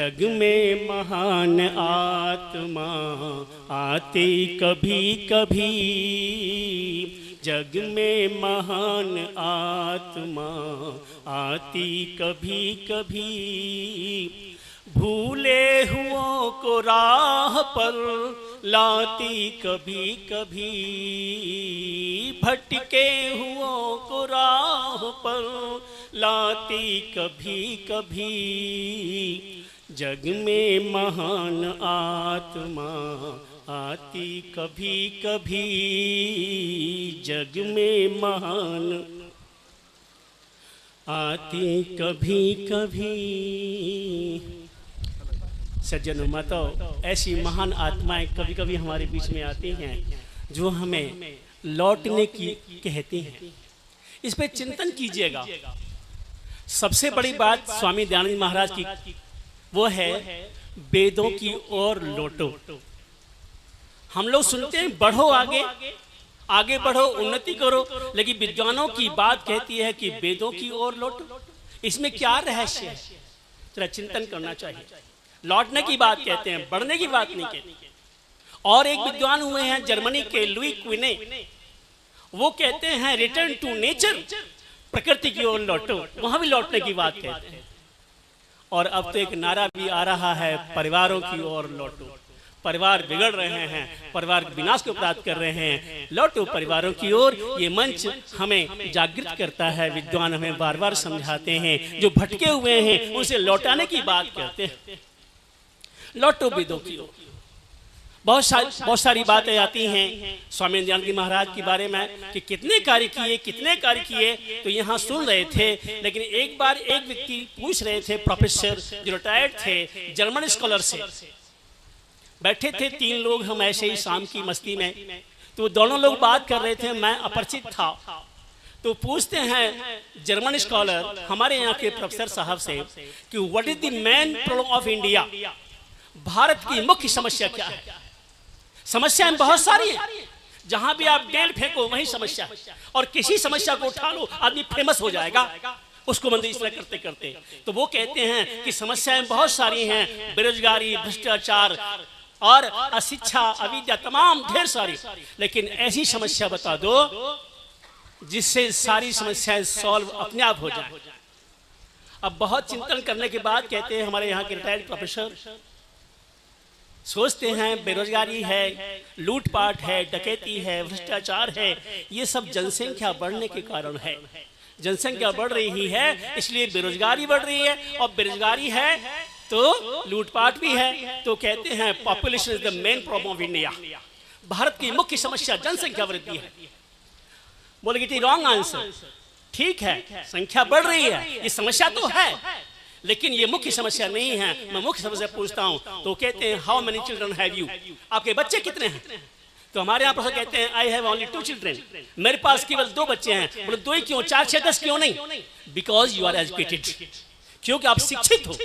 जग में महान आत्मा आती कभी कभी, जग में महान आत्मा आती कभी कभी, भूले हुओं को राह पर लाती कभी कभी, भटके हुओं को राह पर लाती कभी कभी, जग में महान आत्मा आती कभी कभी, जग में महान आती कभी कभी। सज्जनों माताओं, ऐसी महान आत्माएं कभी कभी हमारे बीच में आती हैं जो हमें लौटने की कहती हैं। इस पे चिंतन कीजिएगा। सबसे बड़ी बात स्वामी दयानंद महाराज की वो है वेदों की ओर लौटो। हम लोग सुनते हैं बढ़ो आगे, आगे बढ़ो, उन्नति करो, लेकिन विद्वानों की बात कहती है कि वेदों की ओर लौटो। इसमें क्या रहस्य है? जरा चिंतन करना चाहिए। लौटने की बात कहते हैं, बढ़ने की बात नहीं कहते। और एक विद्वान हुए हैं जर्मनी के लुई क्विने, वो कहते हैं रिटर्न टू नेचर, प्रकृति की ओर लौटो। वहां भी लौटने की बात कहते हैं। और अब तो एक नारा भी आ रहा है, परिवारों की ओर लौटो। परिवार बिगड़ रहे हैं, परिवार विनाश को प्राप्त कर रहे हैं, लौटो परिवारों की ओर। ये मंच हमें जागृत करता है। विद्वान हमें बार बार समझाते हैं, जो भटके हुए हैं उनसे लौटाने की बात कहते हैं। लौटो वेदों की ओर। बहुत सारी बातें आती हैं स्वामी दयानंद महाराज के बारे में कि कितने कार्य किए। तो यहाँ सुन रहे थे, लेकिन एक बार एक व्यक्ति पूछ रहे थे, प्रोफेसर जो रिटायर्ड थे, जर्मन स्कॉलर से बैठे थे 3 लोग हम ऐसे ही शाम की मस्ती में। तो दोनों लोग बात कर रहे थे, मैं अपरिचित था। तो पूछते हैं जर्मन स्कॉलर हमारे यहाँ के प्रोफेसर साहब से कि what is the main problem of India, Bharat की मुख्य समस्या क्या है? समस्याएं बहुत सारी हैं, जहां भी आप डेल फेंको वही समस्या है, और किसी समस्या को उठा लो आदमी फेमस हो जाएगा उसको मंदिर इस तरह करते करते। तो वो कहते हैं कि समस्याएं बहुत सारी हैं, बेरोजगारी, भ्रष्टाचार और अशिक्षा, अविद्या, तमाम ढेर सारी। लेकिन ऐसी समस्या बता दो जिससे सारी समस्याएं सॉल्व अपने आप हो जाए। अब बहुत चिंतन करने के बाद कहते हैं हमारे यहाँ के रिटायर्ड प्रोफेसर, सोचते हैं बेरोजगारी है, लूटपाट है, डकैती है, भ्रष्टाचार है, ये सब जनसंख्या बढ़ने के कारण है। जनसंख्या बढ़ रही है इसलिए बेरोजगारी बढ़ रही है, और बेरोजगारी है तो लूटपाट भी है। तो कहते हैं population is the main problem of India, Bharat की मुख्य समस्या जनसंख्या वृद्धि है। बोले कि रॉन्ग आंसर। ठीक है, संख्या बढ़ रही है, ये समस्या तो है, लेकिन ये मुख्य समस्या नहीं है। मैं मुख्य समस्या पूछता हूं तो कहते हैं how many children have you, आपके बच्चे कितने हैं? तो हमारे यहाँ पर कहते हैं आई हैव ओनली 2 चिल्ड्रन, मेरे पास केवल 2 बच्चे हैं। बोले 2 ही क्यों, 4, 6, 10 क्यों नहीं? बिकॉज यू आर एजुकेटेड, क्योंकि आप शिक्षित हो,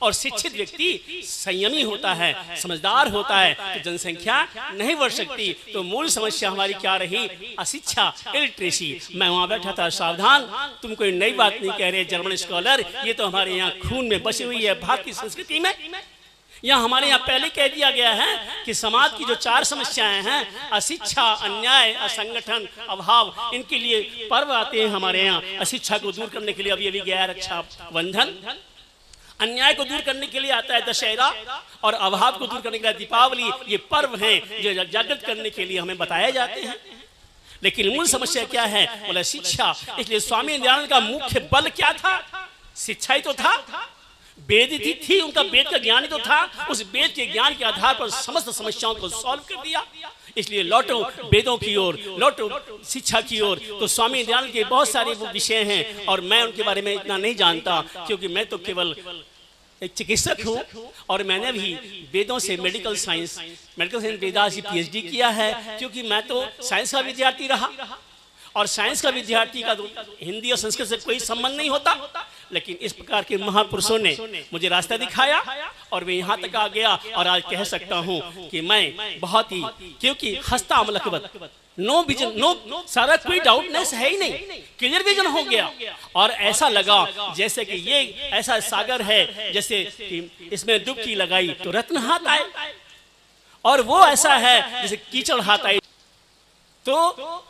और शिक्षित व्यक्ति संयमी होता है, समझदार होता है, तो जनसंख्या नहीं बढ़ सकती। तो मूल समस्या हमारी क्या रही? अशिक्षा, इलिटरेसी। मैं वहां बैठा था, सावधान, तुम कोई नई बात नहीं कह रहे जर्मन स्कॉलर, ये तो हमारे यहाँ खून में बसी हुई है, भारतीय संस्कृति में। यहाँ हमारे यहाँ पहले कह दिया गया है कि समाज की जो 4 समस्याएं हैं, अशिक्षा, अन्याय, असंगठन, अभाव, इनके लिए पर्व आते हैं हमारे यहाँ। अशिक्षा को दूर करने के लिए अभी गया रक्षा बंधन, अन्याय को दूर करने के लिए आता है दशहरा, और अभाव को दूर करने के लिए दीपावली। ये पर्व हैं जो जागृत करने के लिए हमें बताए जाते हैं। लेकिन मूल समस्या क्या है? बोले शिक्षा। इसलिए स्वामी दयानंद का मुख्य बल क्या था? शिक्षा ही तो था। वेद थी उनका, वेद का ज्ञान ही तो था। उस वेद के ज्ञान के आधार पर समस्त समस्याओं को सॉल्व कर दिया। इसलिए लौटो वेदों की ओर, लौटो शिक्षा की ओर। तो स्वामी दयानंद के बहुत सारे वो विषय हैं, और मैं उनके बारे में इतना नहीं जानता, क्योंकि मैं तो केवल एक चिकित्सक हूँ, और मैंने भी वेदों से मेडिकल साइंस वेदास की PhD किया है, क्योंकि मैं तो साइंस का विद्यार्थी रहा, और साइंस का विद्यार्थी का तो हिंदी और संस्कृत से कोई संबंध नहीं होता। लेकिन इस प्रकार के महापुरुषों ने मुझे रास्ता दिखाया और मैं यहाँ तक आ गया और आज कह सकता हूँ कि मैं बहुत ही, क्योंकि हस्ता अमलकवत, नो विजन, नो सारा कोई डाउटनेस है ही नहीं, क्लियर विजन हो गया। और ऐसा लगा जैसे कि ये ऐसा सागर है जैसे कि इसमें डुबकी लगाई तो रत्न हाथ आए, और वो ऐसा है जैसे कीचड़ हाथ आए। तो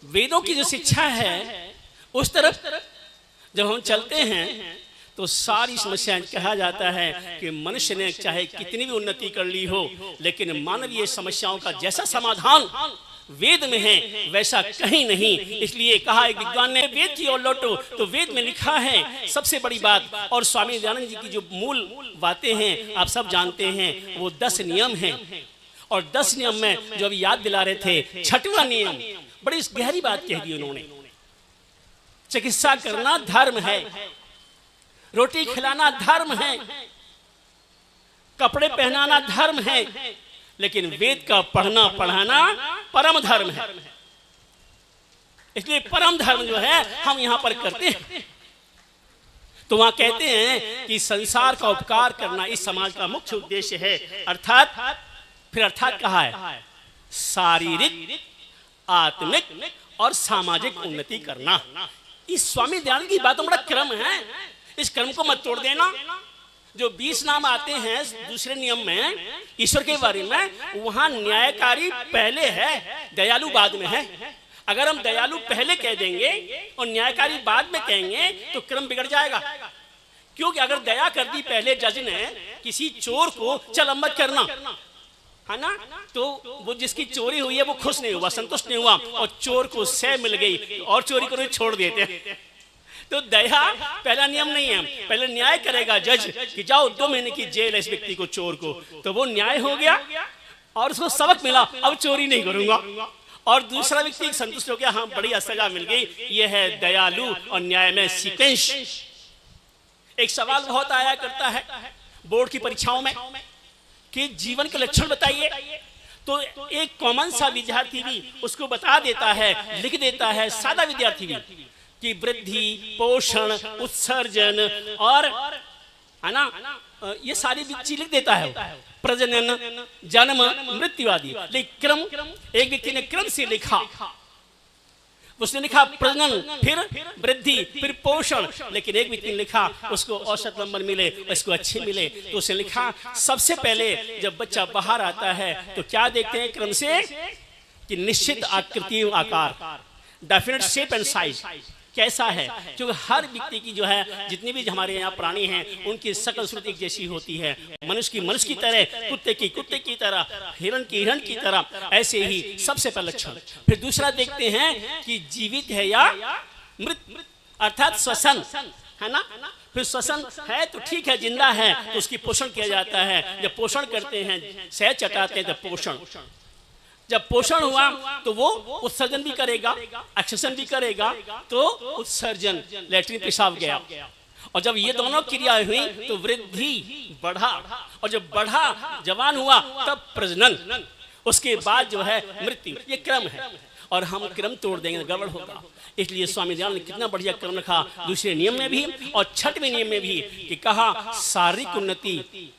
वेदों की जो शिक्षा है उस तरफ जब हम चलते हैं तो सारी समस्याएं, कहा जाता है कि मनुष्य ने चाहे कितनी भी उन्नति कर ली हो, लेकिन मानवीय समस्याओं का जैसा समाधान वेद में है वैसा कहीं नहीं। इसलिए कहा एक विद्वान ने, वेद की ओर लौटो, तो वेद में लिखा है सबसे बड़ी बात। और स्वामी दयानंद जी की जो मूल बातें हैं आप सब जानते हैं, वो 10 नियम हैं। और 10 नियम में जो अभी याद दिला रहे थे, 6वां नियम बड़ी गहरी बात कह दी उन्होंने। चिकित्सा करना धर्म है, रोटी खिलाना धर्म है, कपड़े पहनाना धर्म है, लेकिन वेद का पढ़ना पढ़ाना परम धर्म है। इसलिए परम धर्म जो है हम यहां पर करते हैं। तो वहां कहते हैं कि संसार का उपकार करना इस समाज का मुख्य उद्देश्य है। अर्थात फिर अर्थात कहा है शारीरिक, आत्मिक और सामाजिक उन्नति करना। इस स्वामी दयानंद की बातों बड़ा क्रम है, इस क्रम को मत तोड़ देना। जो 20 नाम आते हैं दूसरे नियम में ईश्वर के बारे में, वहां न्यायकारी पहले है, दयालु बाद में है। अगर हम दयालु पहले कह देंगे और न्यायकारी बाद में कहेंगे तो क्रम बिगड़ जाएगा। क्योंकि अगर दया कर दी पहले जज ने किसी चोर को, चल अमत करना, है ना, तो वो जिसकी चोरी हुई है वो खुश नहीं हुआ, संतुष्ट नहीं हुआ, और चोर को सह मिल गई और चोरी को छोड़ देते हैं। तो दया पहला नियम नहीं है, पहले न्याय करेगा जज कि जाओ 2 महीने की जेल है इस व्यक्ति को, चोर को, तो वो न्याय हो गया और उसको सबक मिला, अब चोरी नहीं करूंगा। और दूसरा व्यक्ति संतुष्ट हो गया, हाँ बढ़िया सजा मिल गई। ये है दयालु और न्याय में सीक्वेंस। एक सवाल बहुत आया करता है बोर्ड की परीक्षाओं में कि जीवन के लक्षण बताइए, तो एक कॉमन सा विद्यार्थी भी उसको बता देता है, लिख देता है, सादा विद्यार्थी भी, कि वृद्धि, पोषण, उत्सर्जन और, है ना, ये सारी चीज लिख देता है, प्रजनन, जन्म, मृत्यु आदि। लेकिन क्रम, एक व्यक्ति ने क्रम से लिखा, उसने लिखा प्रजनन, फिर वृद्धि, फिर पोषण, लेकिन एक व्यक्ति ने लिखा उसको औसत नंबर मिले, उसको अच्छे मिले, तो उसने लिखा सबसे पहले जब बच्चा बाहर आता है तो क्या देखते हैं क्रम से, कि निश्चित आकृति, आकार, डेफिनेट शेप एंड साइज कैसा है। क्योंकि हर व्यक्ति की जो है, जितने भी हमारे यहाँ प्राणी हैं, उनकी शकल सूरत एक जैसी होती है। मनुष्य की तरह, कुत्ते की तरह, हिरण की तरह, ऐसे ही सबसे पहला लक्षण। फिर दूसरा देखते हैं कि जीवित है या मृत, अर्थात श्वसन, है ना। फिर श्वसन है तो ठीक है, जिंदा है तो उसकी पोषण किया जाता है। जब पोषण करते हैं, शहद चटाते हैं, तो पोषण, जब पोषण हुआ तो वो उत्सर्जन भी करेगा, एक्सेशन भी करेगा, तो उत्सर्जन, लैट्रिन पेशाब गया। और जब ये दोनों क्रियाएं हुई तो वृद्धि, बढ़ा, और जब बढ़ा, जवान हुआ, तब प्रजनन, उसके बाद जो है मृत्यु। ये क्रम है, और हम क्रम तोड़ देंगे तो गड़बड़ होगा। इसलिए स्वामी दयानंद ने कितना बढ़िया क्रम रखा दूसरे नियम में भी और 6वें नियम में भी, कि कहा शारीरिक उन्नति,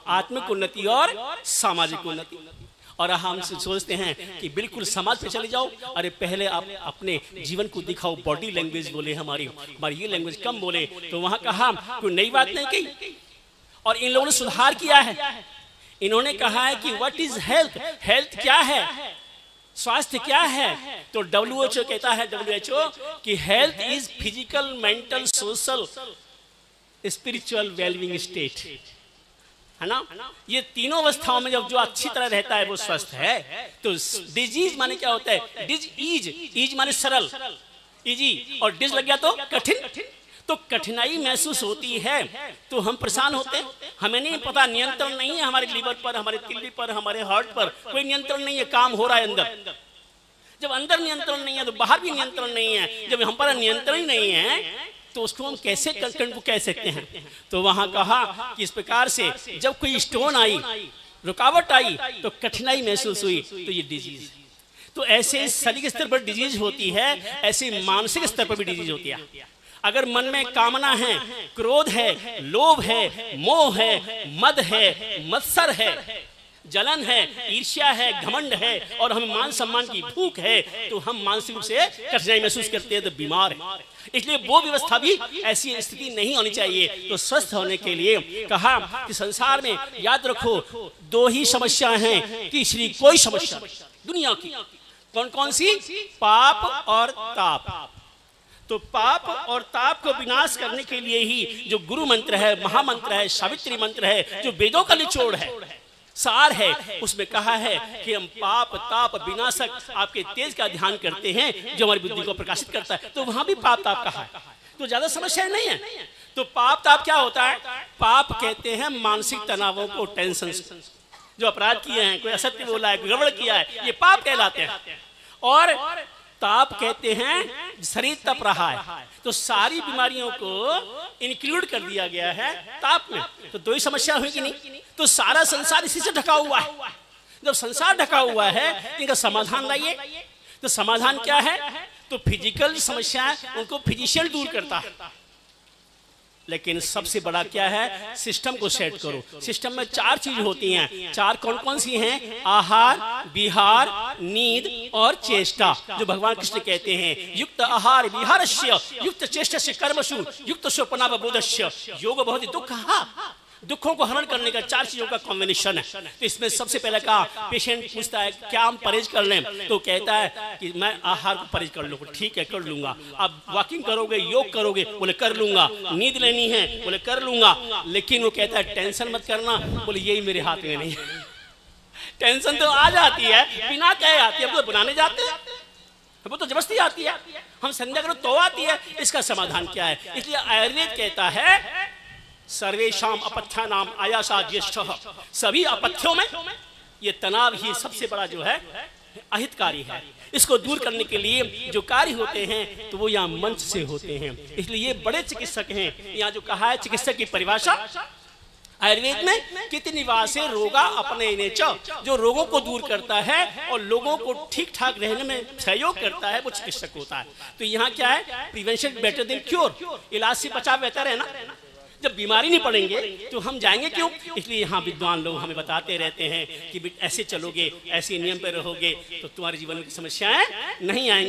आत्मिक उन्नति और सामाजिक उन्नति। और हम सोचते हैं कि बिल्कुल समाज पे चले जाओ, अरे पहले आप अपने जीवन को दिखाओ, बॉडी लैंग्वेज बोले, हमारी ये लैंग्वेज कम बोले। तो वहां कहा कोई नई बात नहीं कही, और इन लोगों ने सुधार किया है। इन्होंने कहा है कि व्हाट इज हेल्थ, हेल्थ क्या है, स्वास्थ्य क्या है। तो WHO कहता है, WHO कि health is physical, mental, social, spiritual wellbeing state, है ना। ये तीनों अवस्थाओं में जब जो अच्छी तरह रहता है वो स्वस्थ है। तो डिजीज माने क्या होता है, इज माने सरल, इजी, और डिज लग गया तो कठिन। तो कठिनाई महसूस होती है तो हम परेशान होते हैं, हमें नहीं पता, नियंत्रण नहीं है हमारे लीवर पर, हमारे तिल्ली पर, हमारे हार्ट पर, कोई नियंत्रण नहीं है, काम हो रहा है अंदर। जब अंदर नियंत्रण नहीं है तो बाहर भी नियंत्रण नहीं है। जब हम पर नियंत्रण ही नहीं है तो उसको हम कैसे कह सकते हैं। तो वहां कहा कि इस प्रकार से जब कोई स्टोन आई, रुकावट आई, तो कठिनाई महसूस हुई, तो ये डिजीज। तो ऐसे शारीरिक स्तर पर डिजीज होती है, ऐसे मानसिक स्तर पर भी डिजीज होती है। अगर मन में कामना है, क्रोध है, लोभ है, मोह है, मद है, मत्सर है, जलन है, ईर्ष्या है, घमंड है और हमें मान सम्मान की भूख है, तो हम मानसिक रूप से कठिनाई महसूस करते हैं, तो बीमार है। इसलिए वो व्यवस्था भी ऐसी स्थिति नहीं होनी चाहिए। तो स्वस्थ होने के लिए कहा कि संसार में याद रखो 2 ही समस्या हैं, तीसरी कोई समस्या दुनिया की। कौन कौन सी? पाप और ताप। तो पाप और ताप को विनाश करने के लिए ही जो गुरु मंत्र है, महामंत्र है, सावित्री मंत्र है, जो वेदों का निचोड़ है, सार है, उसमें कहा है कि हम पाप ताप विनाशक आपके तेज का ध्यान करते हैं जो हमारी बुद्धि को प्रकाशित करता है। तो वहां भी पाप ताप कहा है, तो ज्यादा समस्या नहीं है। तो पाप ताप क्या होता है? पाप कहते हैं मानसिक तनावों को, टेंशन, जो अपराध किए हैं, कोई असत्य बोला है, कोई गड़बड़ किया है, ये पाप कहलाते हैं। और ताप कहते हैं शरीर तप रहा है, तो सारी बीमारियों को इंक्लूड कर दिया गया है ताप में। तो 2 ही समस्या हुई कि नहीं? तो सारा संसार इसी से ढका हुआ है। जब संसार ढका हुआ है, इनका समाधान लाइए। तो समाधान क्या है? तो फिजिकल समस्या उनको फिजिशियन दूर करता है, लेकिन सबसे बड़ा क्या है? सिस्टम को सेट करो। सिस्टम में 4 चीज होती हैं। 4 कौन कौन सी हैं? आहार, विहार, नींद और चेष्टा। जो भगवान कृष्ण कहते हैं युक्त आहार विहारस्य युक्त चेष्टस्य कर्मसु युक्त स्वप्नाव बोधस्य योग बहुत दुख। दुखों को हरण करने का 4 चीजों का कॉम्बिनेशन है। तो इसमें सबसे पहले कहा, पेशेंट पूछता है क्या हम परहेज कर लें? तो कहता है कि मैं आहार को परहेज कर लूँगा। ठीक है, कर लूंगा। अब वॉकिंग करोगे, योग करोगे? बोले कर लूंगा। नींद लेनी है? बोले कर लूंगा। लेकिन वो कहता है टेंशन मत करना। बोले यही मेरे हाथ में नहीं है। टेंशन तो आ जाती है, बिना कहे आती है। हम तो बनाने जाते हैं, वो तो जबरदस्ती आती है। हम संध्या करो तो आती है। इसका समाधान क्या है? इसलिए आयुर्वेद कहता है सर्वेशाम अपथ्यानाम आयासा ज्येष्ठः। सभी अपथ्यों में ये तनाव ही सबसे बड़ा जो है अहितकारी है। इसको दूर करने के लिए जो कार्य होते हैं तो वो यहाँ मंच से होते हैं। इसलिए ये बड़े चिकित्सक हैं। यहाँ जो कहा है चिकित्सक की परिभाषा आयुर्वेद में कित निवासे रोगा अपने नेच, जो रोगों को दूर करता है और लोगों को ठीक ठाक रहने में सहयोग करता है, वो चिकित्सक होता है। तो यहाँ क्या है? Prevention better than cure. इलाज से बचाव बेहतर है ना। जब बीमारी नहीं पड़ेंगे तो हम जाएंगे क्यों? इसलिए यहाँ विद्वान लोग हमें बताते रहते हैं कि ऐसे चलोगे, ऐसे नियम पर रहोगे तो तुम्हारे जीवन में समस्याएं नहीं आएंगी।